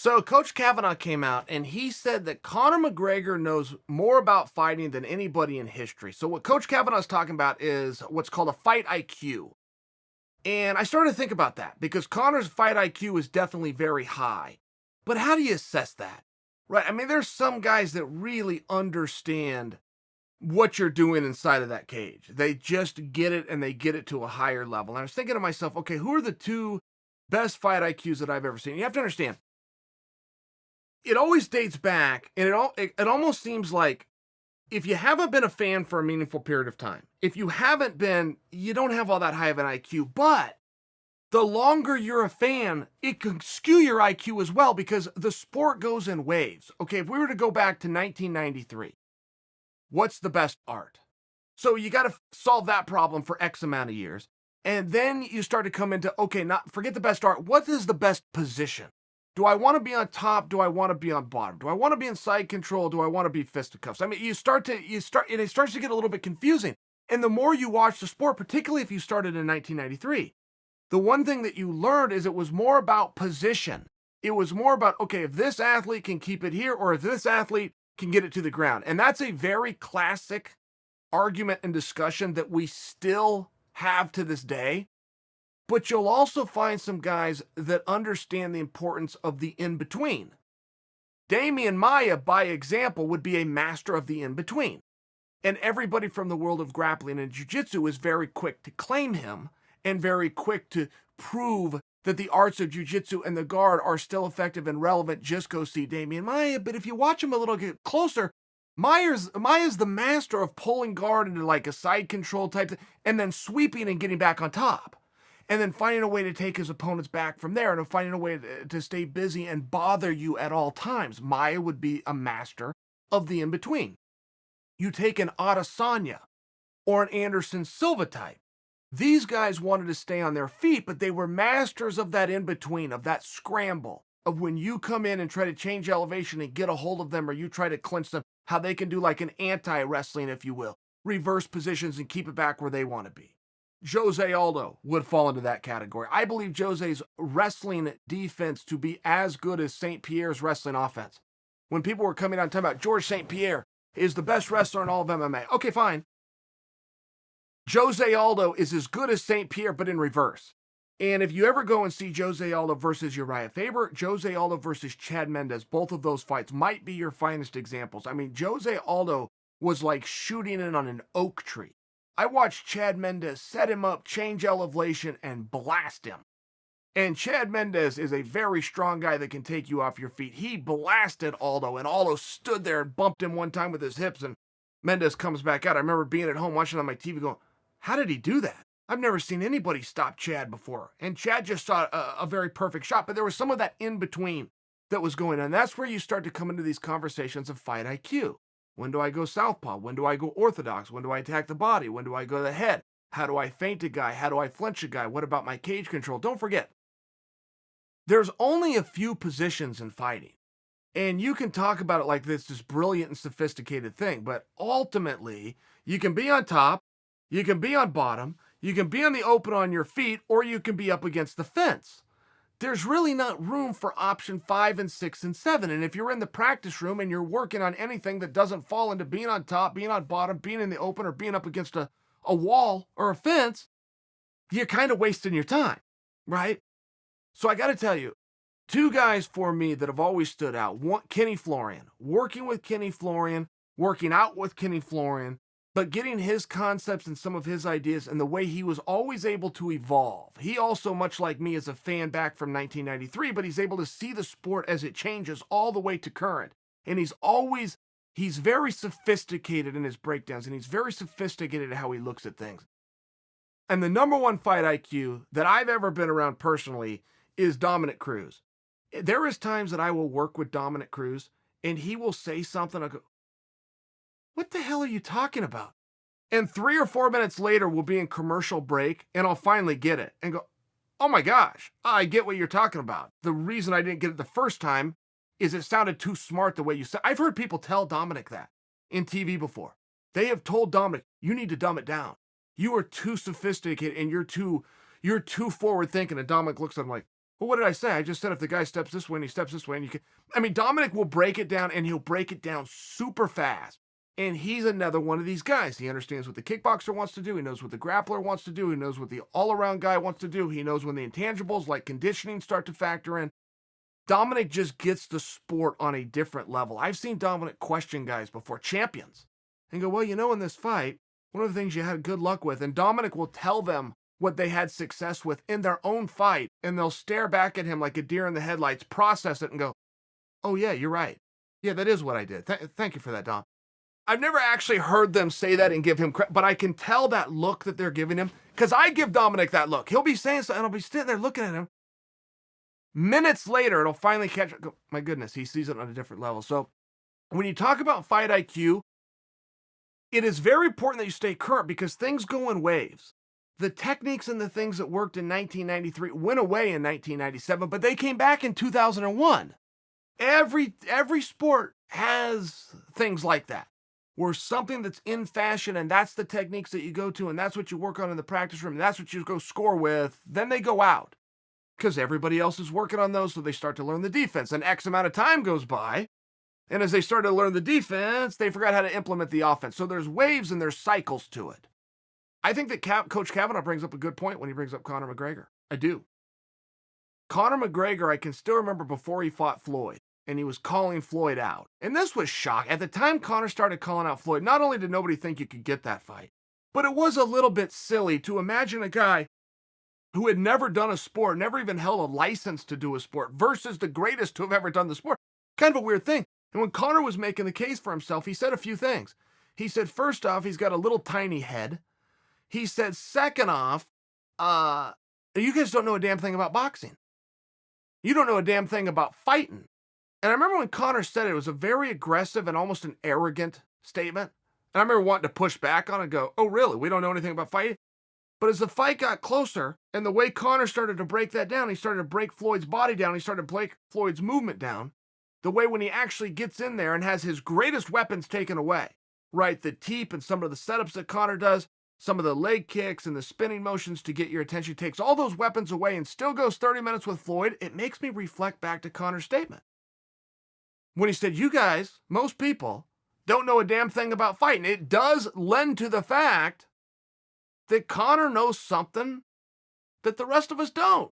So Coach Kavanaugh came out and he said that Conor McGregor knows more about fighting than anybody in history. So what Coach Kavanaugh's talking about is what's called a fight IQ. And I started to think about that because Conor's fight IQ is definitely very high. But how do you assess that? Right? I mean, there's some guys that really understand what you're doing inside of that cage. They just get it and they get it to a higher level. And I was thinking to myself, okay, who are the two best fight IQs that I've ever seen? You have to understand, it always dates back, and it almost seems like if you haven't been a fan for a meaningful period of time, if you haven't been, you don't have all that high of an IQ. But the longer you're a fan, it can skew your IQ as well because the sport goes in waves. Okay, if we were to go back to 1993, what's the best art? So you got to solve that problem for X amount of years. And then you start to come into, okay, not forget the best art. What is the best position? Do I want to be on top? Do I want to be on bottom? Do I want to be in side control? Do I want to be fisticuffs? I mean, and it starts to get a little bit confusing. And the more you watch the sport, particularly if you started in 1993, the one thing that you learned is it was more about position. It was more about, okay, if this athlete can keep it here or if this athlete can get it to the ground. And that's a very classic argument and discussion that we still have to this day. But you'll also find some guys that understand the importance of the in-between. Damian Maia, by example, would be a master of the in-between. And everybody from the world of grappling and jiu-jitsu is very quick to claim him and very quick to prove that the arts of jiu-jitsu and the guard are still effective and relevant. Just go see Damian Maia. But if you watch him a little bit closer, Maia's the master of pulling guard into like a side control type and then sweeping and getting back on top. And then finding a way to take his opponents back from there and finding a way to stay busy and bother you at all times. Maia would be a master of the in-between. You take an Adesanya or an Anderson Silva type. These guys wanted to stay on their feet, but they were masters of that in-between, of that scramble, of when you come in and try to change elevation and get a hold of them or you try to clinch them, how they can do like an anti-wrestling, if you will, reverse positions and keep it back where they want to be. Jose Aldo would fall into that category. I believe Jose's wrestling defense to be as good as St. Pierre's wrestling offense. When people were coming out and talking about George St. Pierre is the best wrestler in all of MMA. Okay, fine. Jose Aldo is as good as St. Pierre, but in reverse. And if you ever go and see Jose Aldo versus Uriah Faber, Jose Aldo versus Chad Mendes, both of those fights might be your finest examples. I mean, Jose Aldo was like shooting it on an oak tree. I watched Chad Mendes set him up, change elevation, and blast him. And Chad Mendes is a very strong guy that can take you off your feet. He blasted Aldo, and Aldo stood there and bumped him one time with his hips, and Mendes comes back out. I remember being at home watching on my TV going, how did he do that? I've never seen anybody stop Chad before. And Chad just saw a very perfect shot, but there was some of that in between that was going on. That's where you start to come into these conversations of fight IQ. When do I go southpaw? When do I go orthodox? When do I attack the body? When do I go to the head? How do I feint a guy? How do I flinch a guy? What about my cage control? Don't forget, there's only a few positions in fighting. And you can talk about it like this brilliant and sophisticated thing, but ultimately, you can be on top, you can be on bottom, you can be on the open on your feet, or you can be up against the fence. There's really not room for option 5 and 6 and 7. And if you're in the practice room and you're working on anything that doesn't fall into being on top, being on bottom, being in the open, or being up against a wall or a fence, you're kind of wasting your time, right? So I got to tell you, two guys for me that have always stood out. One, Kenny Florian, working with Kenny Florian, working out with Kenny Florian, but getting his concepts and some of his ideas and the way he was always able to evolve. He also, much like me, is a fan back from 1993, but he's able to see the sport as it changes all the way to current. And he's very sophisticated in his breakdowns, and he's very sophisticated in how he looks at things. And the number one fight IQ that I've ever been around personally is Dominic Cruz. There is times that I will work with Dominic Cruz, and he will say something, I go, what the hell are you talking about? And 3 or 4 minutes later, we'll be in commercial break, and I'll finally get it and go, oh my gosh, I get what you're talking about. The reason I didn't get it the first time is it sounded too smart the way you said. I've heard people tell Dominic that in TV before. They have told Dominic, you need to dumb it down. You are too sophisticated and you're too forward thinking. And Dominic looks at him like, Well, what did I say? I just said if the guy steps this way and he steps this way, and you can. I mean, Dominic will break it down, and he'll break it down super fast. And he's another one of these guys. He understands what the kickboxer wants to do. He knows what the grappler wants to do. He knows what the all-around guy wants to do. He knows when the intangibles like conditioning start to factor in. Dominic just gets the sport on a different level. I've seen Dominic question guys before, champions, and go, well, in this fight, one of the things you had good luck with, and Dominic will tell them what they had success with in their own fight, and they'll stare back at him like a deer in the headlights, process it, and go, oh, yeah, you're right. Yeah, that is what I did. Thank you for that, Dom. I've never actually heard them say that and give him credit, but I can tell that look that they're giving him, because I give Dominic that look. He'll be saying something, and I'll be sitting there looking at him. Minutes later, it'll finally catch, my goodness, he sees it on a different level. So when you talk about fight IQ, it is very important that you stay current because things go in waves. The techniques and the things that worked in 1993 went away in 1997, but they came back in 2001. Every sport has things like that, where something that's in fashion and that's the techniques that you go to and that's what you work on in the practice room and that's what you go score with, then they go out because everybody else is working on those, so they start to learn the defense. And X amount of time goes by, and as they start to learn the defense, they forgot how to implement the offense. So there's waves and there's cycles to it. I think that Coach Kavanaugh brings up a good point when he brings up Conor McGregor. I do. Conor McGregor, I can still remember before he fought Floyd, and he was calling Floyd out. And this was shocking. At the time Conor started calling out Floyd, not only did nobody think you could get that fight, but it was a little bit silly to imagine a guy who had never done a sport, never even held a license to do a sport, versus the greatest to have ever done the sport. Kind of a weird thing. And when Conor was making the case for himself, he said a few things. He said, first off, he's got a little tiny head. He said, second off, you guys don't know a damn thing about boxing. You don't know a damn thing about fighting. And I remember when Conor said it was a very aggressive and almost an arrogant statement. And I remember wanting to push back on it and go, oh, really? We don't know anything about fighting? But as the fight got closer and the way Conor started to break that down, he started to break Floyd's body down. He started to break Floyd's movement down. The way when he actually gets in there and has his greatest weapons taken away, right? The teep and some of the setups that Conor does, some of the leg kicks and the spinning motions to get your attention, takes all those weapons away and still goes 30 minutes with Floyd. It makes me reflect back to Conor's statement. When he said, you guys, most people, don't know a damn thing about fighting. It does lend to the fact that Conor knows something that the rest of us don't.